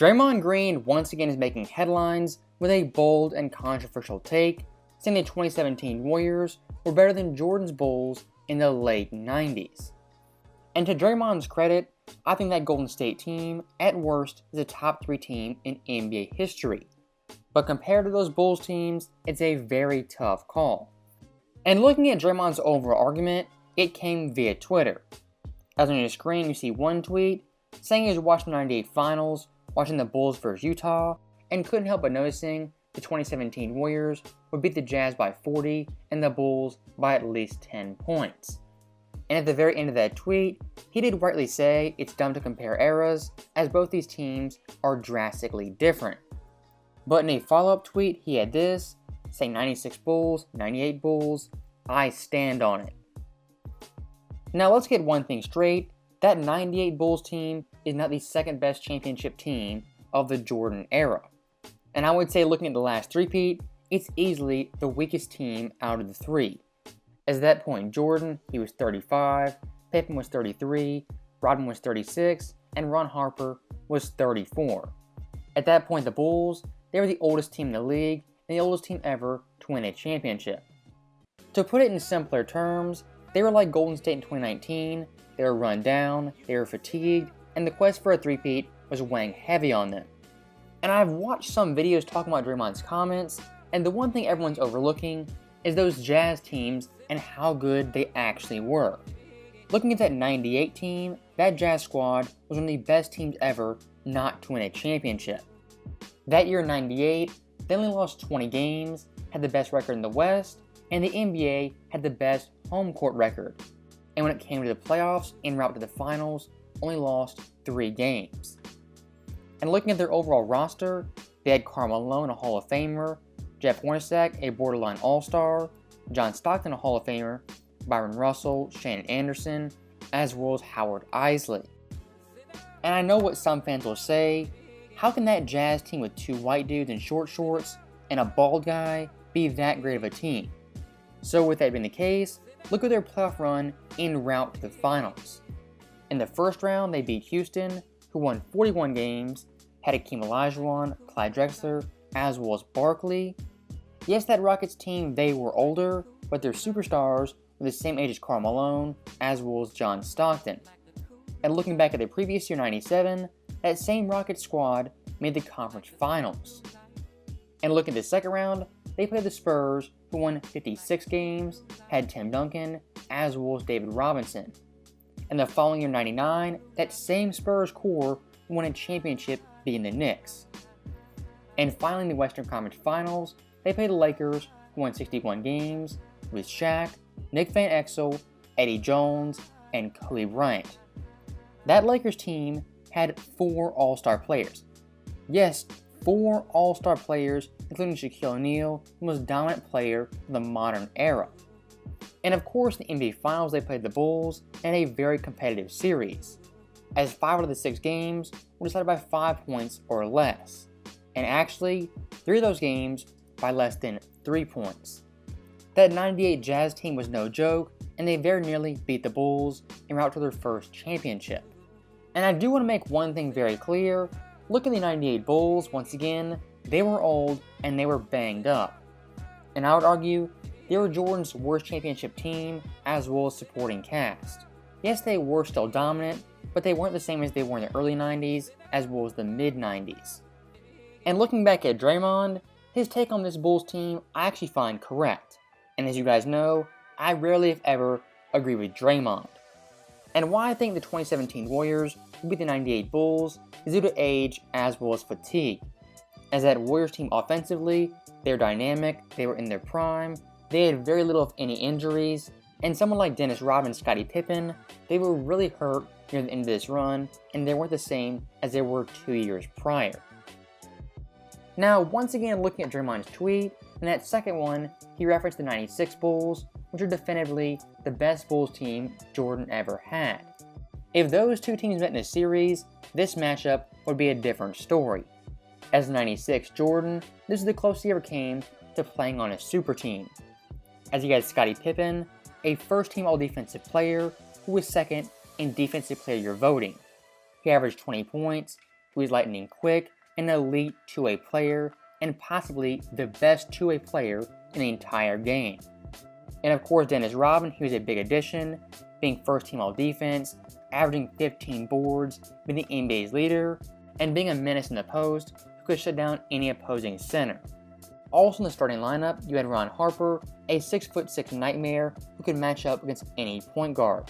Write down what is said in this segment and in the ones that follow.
Draymond Green once again is making headlines with a bold and controversial take, saying the 2017 Warriors were better than Jordan's Bulls in the late 90s. And to Draymond's credit, I think that Golden State team, at worst, is a top 3 team in NBA history. But compared to those Bulls teams, it's a very tough call. And looking at Draymond's overall argument, it came via Twitter. As on your screen, you see one tweet saying he was watching the 98 Finals, watching the Bulls vs. Utah, and couldn't help but noticing the 2017 Warriors would beat the Jazz by 40 and the Bulls by at least 10 points. And at the very end of that tweet, he did rightly say it's dumb to compare eras, as both these teams are drastically different. But in a follow-up tweet, he had this, saying 96 Bulls, 98 Bulls, I stand on it. Now let's get one thing straight, that 98 Bulls team is not the second best championship team of the Jordan era. And I would say looking at the last three-peat, it's easily the weakest team out of the three. As at that point, Jordan, he was 35, Pippen was 33, Rodman was 36, and Ron Harper was 34. At that point, the Bulls, they were the oldest team in the league and the oldest team ever to win a championship. To put it in simpler terms, they were like Golden State in 2019, they were run down, they were fatigued, and the quest for a three-peat was weighing heavy on them. And I've watched some videos talking about Draymond's comments, and the one thing everyone's overlooking is those Jazz teams and how good they actually were. Looking at that 98 team, that Jazz squad was one of the best teams ever not to win a championship. That year in 98, they only lost 20 games, had the best record in the West, and the NBA had the best home court record. And when it came to the playoffs, en route to the finals, only lost 3 games. And looking at their overall roster, they had Karl Malone, a Hall of Famer, Jeff Hornacek, a borderline All-Star, John Stockton, a Hall of Famer, Byron Russell, Shannon Anderson, as well as Howard Eisley. And I know what some fans will say, how can that Jazz team with 2 white dudes in short shorts and a bald guy be that great of a team? So with that being the case, look at their playoff run en route to the finals. In the first round, they beat Houston, who won 41 games, had Hakeem Olajuwon, Clyde Drexler, as well as Barkley. Yes, that Rockets team, they were older, but their superstars were the same age as Karl Malone, as well as John Stockton. And looking back at the previous year, 97, that same Rockets squad made the conference finals. And looking at the second round, they played the Spurs, who won 56 games, had Tim Duncan, as well as David Robinson. And the following year, 99, that same Spurs core won a championship beating the Knicks. And finally in the Western Conference Finals, they played the Lakers, who won 61 games, with Shaq, Nick Van Exel, Eddie Jones, and Kobe Bryant. That Lakers team had 4 All-Star players. Yes, 4 All-Star players, including Shaquille O'Neal, the most dominant player of the modern era. And of course, in the NBA Finals, they played the Bulls in a very competitive series, as 5 out of the 6 games were decided by 5 points or less. And actually, 3 of those games by less than 3 points. That 98 Jazz team was no joke, and they very nearly beat the Bulls en route to their first championship. And I do want to make one thing very clear, look at the 98 Bulls, once again, they were old and they were banged up. And I would argue, they were Jordan's worst championship team, as well as supporting cast. Yes, they were still dominant, but they weren't the same as they were in the early 90s, as well as the mid-90s. And looking back at Draymond, his take on this Bulls team I actually find correct. And as you guys know, I rarely if ever agree with Draymond. And why I think the 2017 Warriors will beat the 98 Bulls is due to age as well as fatigue. As that Warriors team offensively, they're dynamic, they were in their prime, they had very little of any injuries, and someone like Dennis Rodman and Scottie Pippen, they were really hurt near the end of this run, and they weren't the same as they were 2 years prior. Now, once again looking at Draymond's tweet, in that second one, he referenced the 96 Bulls, which are definitively the best Bulls team Jordan ever had. If those 2 teams met in a series, this matchup would be a different story. As the 96 Jordan, this is the closest he ever came to playing on a super team. As he had Scottie Pippen, a first-team All-Defensive player who was second in Defensive Player of the Year voting. He averaged 20 points, who is lightning quick, an elite two-way player, and possibly the best two-way player in the entire game. And of course, Dennis Rodman, he was a big addition, being first team all defense, averaging 15 boards, being the NBA's leader, and being a menace in the post who could shut down any opposing center. Also in the starting lineup, you had Ron Harper, a 6'6" nightmare who could match up against any point guard.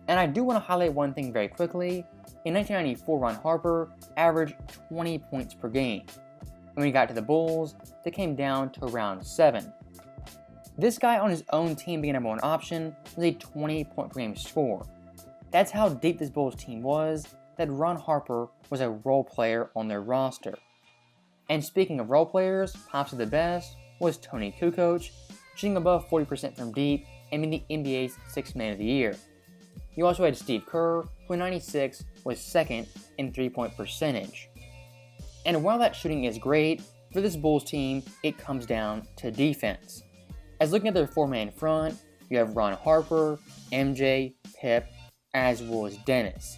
And I do want to highlight one thing very quickly. In 1994, Ron Harper averaged 20 points per game. And when he got to the Bulls, they came down to around 7. This guy on his own team being number one option was a 20-point per game scorer. That's how deep this Bulls team was, that Ron Harper was a role player on their roster. And speaking of role players, possibly the best was Tony Kukoc, shooting above 40% from deep and being the NBA's 6th Man of the Year. You also had Steve Kerr, who in '96 was second in three-point percentage. And while that shooting is great, for this Bulls team, it comes down to defense. As looking at their four-man front, you have Ron Harper, MJ, Pip, as well as Dennis.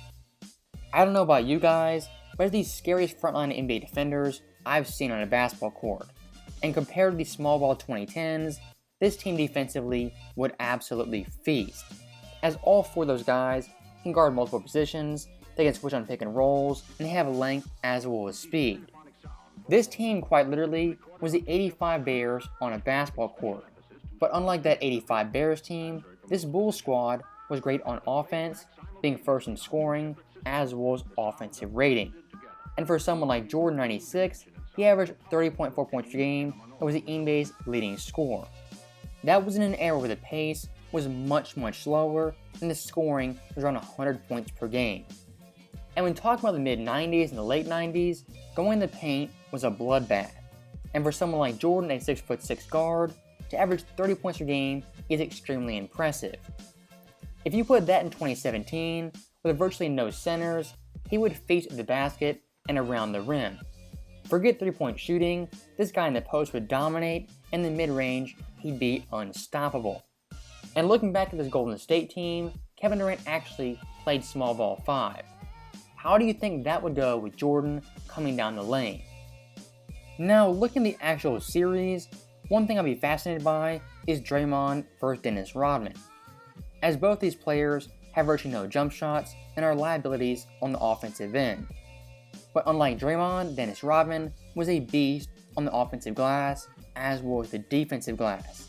I don't know about you guys, but they're the scariest frontline NBA defenders I've seen on a basketball court. And compared to the small ball 2010s, this team defensively would absolutely feast, as all four of those guys can guard multiple positions, they can switch on pick and rolls, and they have length as well as speed. This team quite literally was the '85 Bears on a basketball court. But unlike that '85 Bears team, this Bulls squad was great on offense, being first in scoring, as well as offensive rating. And for someone like Jordan '96, he averaged 30.4 points per game and was the NBA's leading scorer. That was in an era where the pace was much slower and the scoring was around 100 points per game. And when talking about the mid-90s and the late 90s, going in the paint was a bloodbath. And for someone like Jordan, a 6'6" guard, to average 30 points per game is extremely impressive. If you put that in 2017, with virtually no centers, he would feast at the basket and around the rim. Forget three-point shooting, this guy in the post would dominate, and in the mid-range, he'd be unstoppable. And looking back at this Golden State team, Kevin Durant actually played small ball 5. How do you think that would go with Jordan coming down the lane? Now, looking at the actual series, one thing I'll be fascinated by is Draymond versus Dennis Rodman, as both these players have virtually no jump shots and are liabilities on the offensive end. But unlike Draymond, Dennis Rodman was a beast on the offensive glass as well as the defensive glass.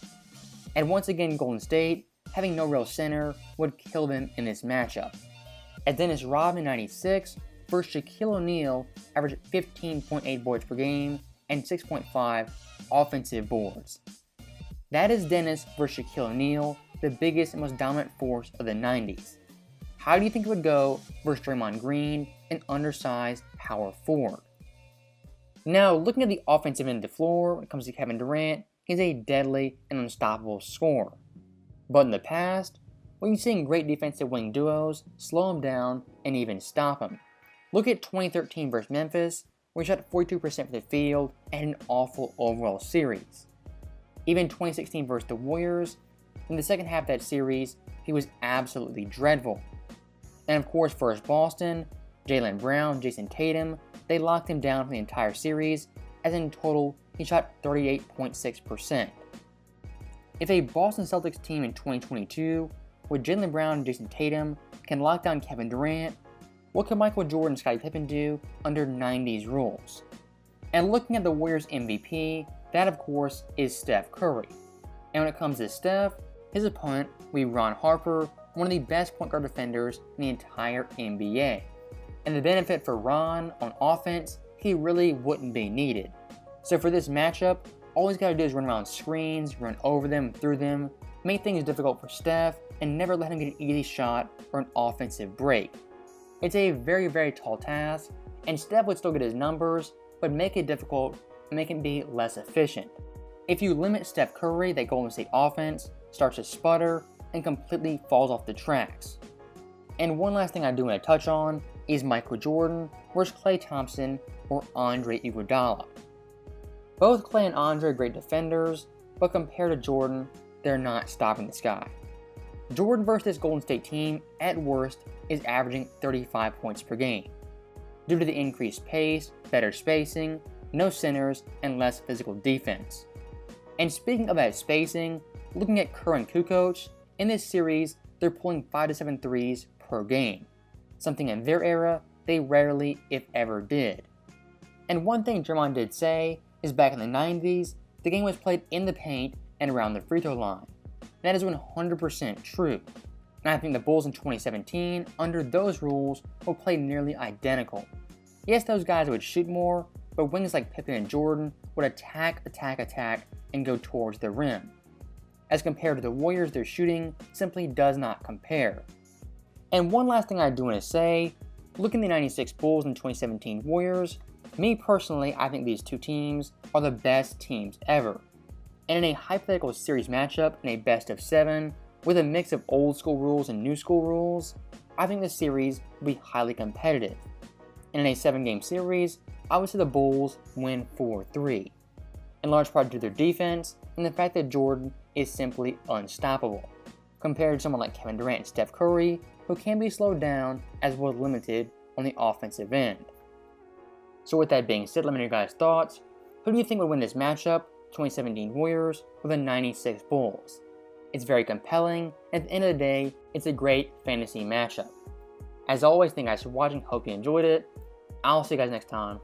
And once again, Golden State, having no real center, would kill them in this matchup, as Dennis Rodman in '96 versus Shaquille O'Neal averaged 15.8 boards per game and 6.5 offensive boards. That is Dennis versus Shaquille O'Neal, the biggest and most dominant force of the '90s. How do you think it would go versus Draymond Green, an undersized power forward? Now, looking at the offensive end of the floor when it comes to Kevin Durant, he's a deadly and unstoppable scorer. But in the past, we've seen great defensive wing duos slow him down and even stop him. Look at 2013 versus Memphis, where he shot 42% from the field and an awful overall series. Even 2016 versus the Warriors, in the second half of that series, he was absolutely dreadful. And of course, versus Boston, Jaylen Brown, Jason Tatum, they locked him down for the entire series, as in total, he shot 38.6%. If a Boston Celtics team in 2022, with Jaylen Brown and Jason Tatum, can lock down Kevin Durant, what could Michael Jordan and Scottie Pippen do under '90s rules? And looking at the Warriors MVP, that of course is Steph Curry. And when it comes to Steph, his opponent will be Ron Harper, one of the best point guard defenders in the entire NBA. And the benefit for Ron on offense, he really wouldn't be needed. So for this matchup, all he's got to do is run around screens, run over them, through them, make things difficult for Steph, and never let him get an easy shot or an offensive break. It's a very tall task, and Steph would still get his numbers, but make it difficult and make him be less efficient. If you limit Steph Curry, that Golden State offense starts to sputter and completely falls off the tracks. And one last thing I do want to touch on is Michael Jordan versus Klay Thompson or Andre Iguodala. Both Klay and Andre are great defenders, but compared to Jordan, they're not stopping this guy. Jordan versus this Golden State team, at worst, is averaging 35 points per game. due to the increased pace, better spacing, no centers, and less physical defense. And speaking of that spacing, looking at Kerr and Kukoc, in this series, they're pulling 5 to 7 threes per game, something in their era they rarely, if ever, did. And one thing Draymond did say is back in the 90s, the game was played in the paint and around the free throw line. That is 100% true. And I think the Bulls in 2017, under those rules, will play nearly identical. Yes, those guys would shoot more, but wings like Pippen and Jordan would attack, and go towards the rim. As compared to the Warriors, their shooting simply does not compare. And one last thing I do want to say, looking at the 96 Bulls and 2017 Warriors, me personally, I think these two teams are the best teams ever. And in a hypothetical series matchup in a best of 7, with a mix of old school rules and new school rules, I think the series will be highly competitive. And in a 7-game series, I would say the Bulls win 4-3, in large part due to their defense and the fact that Jordan is simply unstoppable, compared to someone like Kevin Durant and Steph Curry, who can be slowed down as well as limited on the offensive end. So with that being said, let me know your guys' thoughts. Who do you think would win this matchup, 2017 Warriors or the 96 Bulls? It's very compelling, and at the end of the day, it's a great fantasy matchup. As always, thank you guys for watching, hope you enjoyed it. I'll see you guys next time.